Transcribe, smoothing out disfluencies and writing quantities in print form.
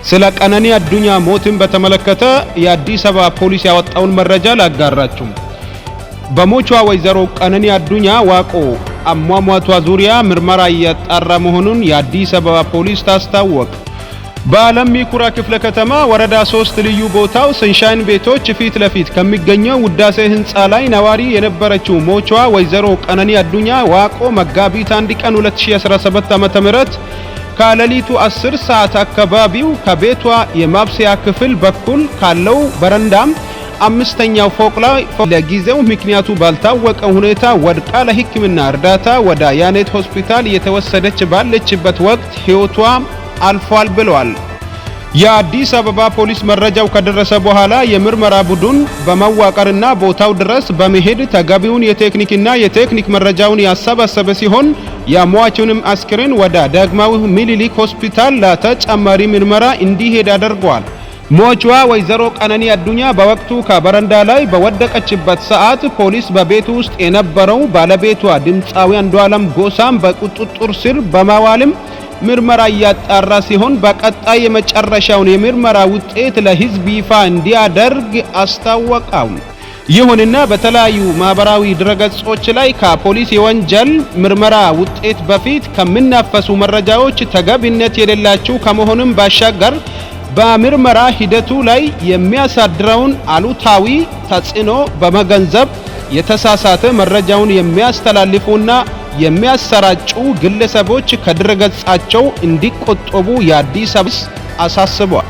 ስለ ቀነኒ አዱኛ ሞትን በተመለከተ የአዲስ አበባ ፖሊስ ያወጣውን መረጃ ላጋራችሁ። በሞቿ ወይዘሮ ቀነኒ አዱኛ ዋቆ አሟሟቷ ዙሪያ ምርመራ እያጣራ መሆኑን የአዲስ አበባ ፖሊስ ታስታወቀ። በአለሚ ኩራ ክፍለ ከተማ ወረዳ 3 ልዩ ቦታው ሰንሻይን ቤቶች ፊት ለፊት ከሚገኘው ውዳሴ ህንጻ ላይ ነዋሪ የነበረችው ሞቿ ወይዘሮ ቀነኒ አዱኛ ዋቆ መጋቢት 1 ቀን 2017 ዓ.ም ከሌሊቱ 10 ሰዓት አካባቢው ከቤቷ የማብሰያ ክፍል በኩል ካለው በረንዳም አምስተኛው ፎቅ ላይ ለጊዜው ምክንያቱ ባልታወቀ ሁኔታ ወድቃ ለሕክምና እርዳታ ወደ ያኔት ሆስፒታል የተወሰደች ባለችበት ወቅት ህይወቷ አልፏል ብለዋል። የአዲስ አበባ ፖሊስ መረጃው ከደረሰ በኋላ የምርመራ ቡድን በመዋቀርና ቦታው ድረስ በመሄድ ተገቢውን የቴክኒክ መረጃውን ያሰባሰበ ሲሆን የሟቹንም አስክሬን ወደ ዳግማዊ ምኒልክ ሆስፒታል ለተጨማሪ ምርመራ እንዲሄድ አድርጓል። ሟቿ ወይዘሮ ቀነኒ አዱኛ በወቅቱ ከበረንዳ ላይ በወደቀችበት ሰዓት ፖሊስ በቤቱ ውስጥ የነበረው ባለቤቷ ድምፃዊ አንዱዓለም ጎሳም በቁጥጥር ስር በማዋልም ምርመራ እያጣራ ሲሆን በቀጣይ የመጨረሻውን የምርመራ ውጤት ለህዝብ ይፋ እንዲያደርግ አስታወቀው። ይሁንና በተለያዩ ማህበራዊ ድረገጾች ላይ ከፖሊስ የወንጀል ምርመራ ውጤት በፊት ከሚናፈሱ መረጃዎች ተገቢነት የሌላቸው ከመሆኑም ባሻገር በምርመራ ሂደቱ ላይ የሚያሳድረውን አሉታዊ ተጽዕኖ በመገንዘብ የተሳሳተ መረጃውን የሚያስተላልፉና የሚያሰራጩ ግለሰቦች ከድረገጻቸው እንዲቆጠቡ የአዲስ አበባ አሳስቧል።